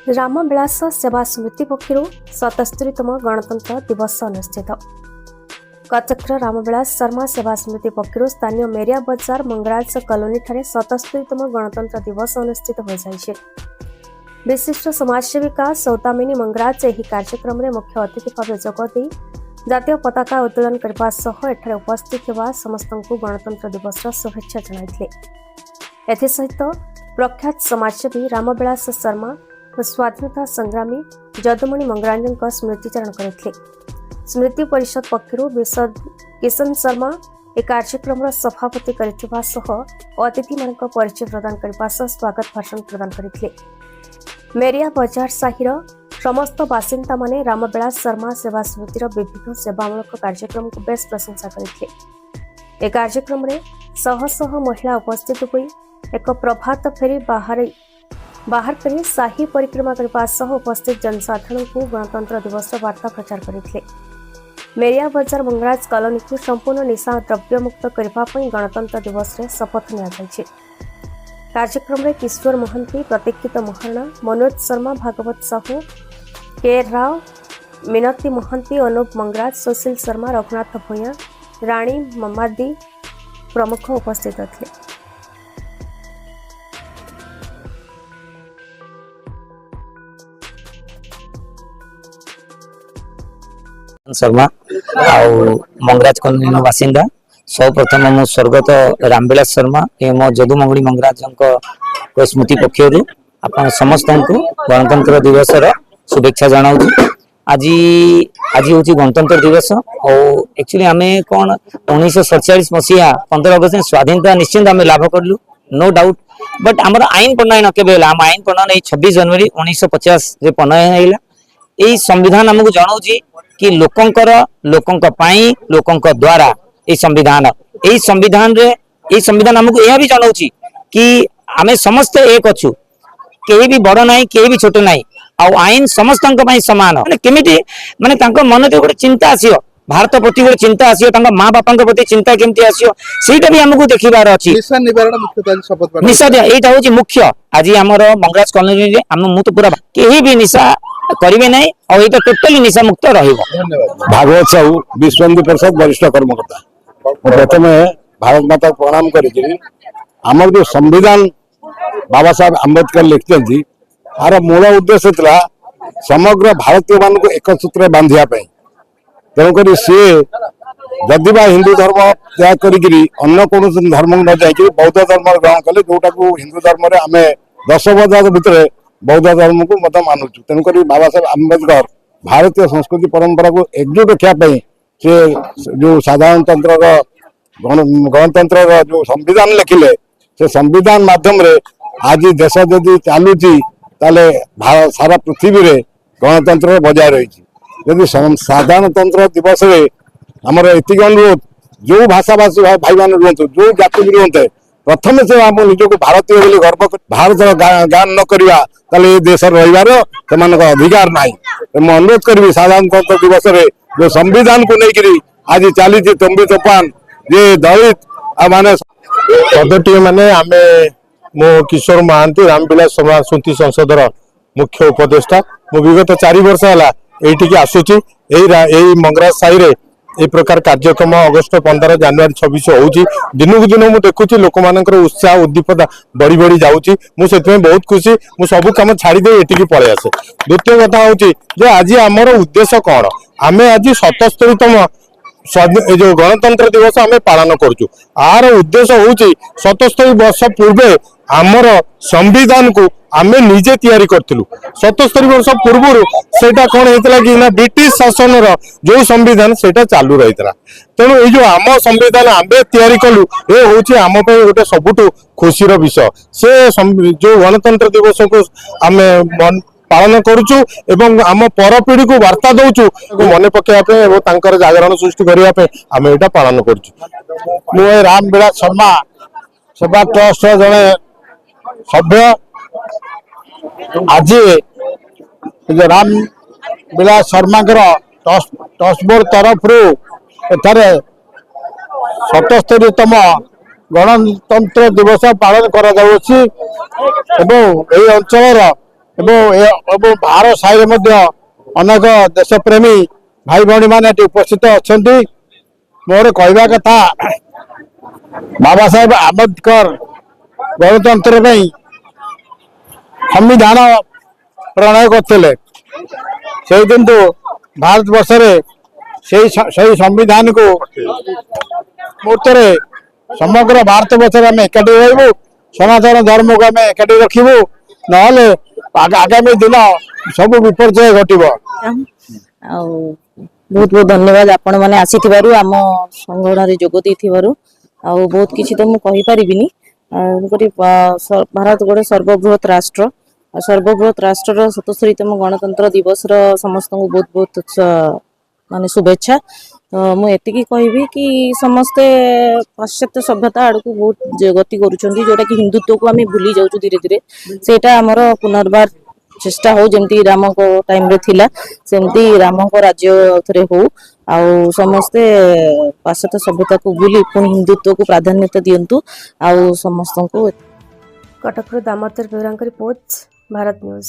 रामविलास सेवा समिति पक्षर 77तम गणतंत्र दिवस अनुष्ठित। कटक रामविलास शर्मा सेवा समिति पक्षर स्थानीय मेरिया बजार मंगराज कॉलोनी ठारे 77तम गणतंत्र दिवस अनुष्ठित हो जाइछे। विशिष्ट समाजसेविका सौदामिनी मंगराज एही कार्यक्रम में मुख्य अतिथि भाव जोगदे जातीय पताका उत्तोलन करने सह एठारे उपस्थित होगा समस्त गणतंत्र दिवस शुभेच्छा जणाइथिले। एथिसहित प्रख्यात समाजसेवी रामविलास शर्मा स्वाधीनता संग्रामी जदुमणि मंगराजन स्मृतिचारण करते। स्मृति परिषद पक्षर किशन शर्मा ए कार्यक्रम सभापति करथिबा सह अतिथि मान परिचय प्रदान करने स्वागत भाषण प्रदान करते। मेरिया बजार साहिर समस्त बासिंदा माने रामविलास शर्मा सेवा समितिर विभिन्न सेवामूलक कार्यक्रम को बेस प्रशंसा करते। ए कार्यक्रम में शह शह महिला उपस्थित हुई एक प्रभात फेरी बाहर कर शाही परिक्रमा करने सह उपस्थित जनसाधारण को गणतंत्र दिवस वार्ता प्रचार करते। मेरिया बजार मंगराज कॉलोनी को संपूर्ण निशा द्रव्य मुक्त करने गणतंत्र दिवस रे शपथ नि कार्यक्रम में किशोर महंती, प्रतीक्षित महारणा, मनोज शर्मा, भागवत साहू, के राव, मिनती महंती, अनुप मंगराज, सुशील शर्मा, रघुनाथ भूया, राणी ममादी प्रमुख उपस्थित थे। शर्मा मंगराज कॉलोनी बासिंदा सर्वप्रथम मो स्वर्गत रामविलास शर्मा मो जदुमणि मंगराज स्मृति पक्षर आप समस्त को गणतंत्र दिवस शुभेच्छा जनाऊँ। आज आज हूँ गणतंत्र दिवस और एक्चुअली आम कौन 1947 मसीहा 15 अगस्त स्वाधीनता निश्चिंत आम लाभ कलु नो डाउट। बट आम आईन प्रणयन के आम आईन प्रणयन 26 जनवरी 1950 प्रणयन है। यही संविधान आमको जनाऊँ कि लोकों द्वारा ये संविधान हमको यह भी जनाऊँ कि आमे समस्त एक अच्छु, कहीं भी बड़ ना कहीं भी छोट ना आउ आईन समस्त सामान माने केमिटी माने तांको मन में गोटे चिंता आसियो भारत प्रति गोटे चिंता आसियो माँ बापा प्रति चिंता केमती आसियो सेटा भी हमको देखिबार अछि। निशा निवारण मुख्य निशा एटा होची मुख्य आज हमर मंगराज कॉलोनी रे मु तो पूरा केही भी निशा करिवे नै और एटा टोटली निशा मुक्त रहिबो। धन्यवाद। भागवत साहू विश्व हिंदू परिषद वरिष्ठ कर्मकर्ता प्रथम भारत माता प्रणाम करी आमर जो संविधान बाबा साहब आंबेडकर लिखते यार मूल उद्देश्य था समग्र भारतीय मान को एक सूत्र बांधिया तेणुक सी जदि हिंदू धर्म त्याग करी अन्य कौन धर्म न जाकि बौद्ध धर्म ग्रहण कले जोटा को हिंदू धर्म आम 10 हजार भितर बौद्ध धर्म को मत मानुचु। तेणुक बाबा साहब आंबेडकर भारतीय संस्कृति परंपरा को एकजुट रखापी से जो साधारणतंत्र गणतंत्र जो संविधान लिखिले से संविधान माध्यम रे आज देश जदि चलुची सारा पृथ्वी रे गणतंत्र बजाय रही। यदि साधारणतंत्र दिवस रे आमर एति अनुरोध जो भाषाभाषी भाई मान रुहतु जो जाति भी रुहते प्रथम से आम निजक भारतीय बोली गर्व भारत गान न करवा ये देश रही अधिकार ना। मुझे अनुरोध करी साधारणतंत्र दिवस रे जो संविधान को लेकर आज चली तंबी तोफान ये दलित माने पदटी माने आमे मो किशोर महांती रामविलास शर्मा स्मृति संसद मुख्य उपदेष्टा मो विगत 4 वर्ष है ये आसूची मंगराज साही रे ए प्रकार कार्यक्रम अगस्त 15 जनवरी 26 होउची दिनकू दिन मु देखुची लोक मानकर उत्साह उद्दीपना बढ़ी बढ़ी जाउची। मु सेतमे बहुत खुशी मु सब काम छाड़ी दे एटिकी पळे आसे। द्वितीय कथा होची जे आज हमर उद्देश्य कोन आमे आज 77तम जो गणतंत्र दिवस आम पालन करुचु आर उद्देश्य होची 77 वर्ष पूर्वे आमर संविधान को आमे निजे तैयारी करथिलु। 77 वर्ष पूर्व सेटा कोन हेतला कि ना ब्रिटिश शासन रो जो संविधान सेटा चालू रहितला। तेणु ए जो आम संविधान आमे तैयारी कलु ए होची आम पे गोटे सबुठु खुशीर विषय। से जो गणतंत्र दिवस को आमे पालन करुचु एवं आम पर पीढ़ी को वार्ता दउचु मन पकेवा जागरण सृष्टि करने आम एटा पालन करुचु। मु रामविलास शर्मा सेवा ट्रस्ट जड़े सभ्य आज रामविलास शर्मा ट्रस्ट बोर्ड तरफ एठारे 77तम गणतंत्र दिवस पालन करा जाउछि एवं एई अंचल ଏବଂ ବାହାର ସାହିରେ ମଧ୍ୟ ଅନେକ ଦେଶପ୍ରେମୀ ଭାଇ ଭଉଣୀ ମାନେ ଏଠି ଉପସ୍ଥିତ ଅଛନ୍ତି। ମୋର କହିବା କଥା ବାବା ସାହେବ ଆମ୍ବେଦକର ଗଣତନ୍ତ୍ର ପାଇଁ ସମ୍ବିଧାନ ପ୍ରଣୟ କରିଥିଲେ। ସେଇ କିନ୍ତୁ ଭାରତ ବର୍ଷରେ ସେଇ ସମ୍ବିଧାନକୁ ମୁହୂର୍ତ୍ତରେ ସମଗ୍ର ଭାରତ ବର୍ଷରେ ଆମେ ଏକାଠି ରହିବୁ, ସନାତନ ଧର୍ମକୁ ଆମେ ଏକାଠି ରଖିବୁ, ନହେଲେ ଆଗାମୀ ଦିନ ସବୁ ବିପର୍ଯ୍ୟୟ ଘଟିବ। ଆଉ ବହୁତ ବହୁତ ଧନ୍ୟବାଦ ଆପଣ ମାନେ ଆସିଥିବାରୁ, ଆମ ସଂଗଠନରେ ଯୋଗ ଦେଇଥିବାରୁ। ଆଉ ବହୁତ କିଛି ତ ମୁଁ କହିପାରିବିନି। ତେଣୁକରି ଭାରତ ଗୋଟେ ସର୍ବବୃହତ ରାଷ୍ଟ୍ର, ଆଉ ସର୍ବବୃହତ ରାଷ୍ଟ୍ରର 77ତମ ଗଣତନ୍ତ୍ର ଦିବସର ସମସ୍ତଙ୍କୁ ବହୁତ ବହୁତ ମାନେ ଶୁଭେଚ୍ଛା। ତ ମୁଁ ଏତିକି କହିବି କି ସମସ୍ତେ ପାଶ୍ଚାତ୍ୟ ସଭ୍ୟତା ଆଡକୁ ବହୁତ ଗତି କରୁଛନ୍ତି, ଯୋଉଟା କି ହିନ୍ଦୁତ୍ୱକୁ ଆମେ ଭୁଲି ଯାଉଛୁ ଧୀରେ ଧୀରେ। ସେଇଟା ଆମର ପୁନର୍ବାର ଚେଷ୍ଟା ହଉ, ଯେମିତି ରାମଙ୍କ ଟାଇମରେ ଥିଲା ସେମିତି ରାମଙ୍କ ରାଜ୍ୟ ଥରେ ହଉ। ଆଉ ସମସ୍ତେ ପାଶ୍ଚାତ୍ୟ ସଭ୍ୟତାକୁ ଭୁଲି ପୁଣି ହିନ୍ଦୁତ୍ୱକୁ ପ୍ରାଧାନ୍ୟତା ଦିଅନ୍ତୁ। ଆଉ ସମସ୍ତଙ୍କୁ କଟକରୁ ଦାମୋଦର ବେହେରାଙ୍କ ରିପୋର୍ଟ, ଭାରତ ନ୍ୟୁଜ।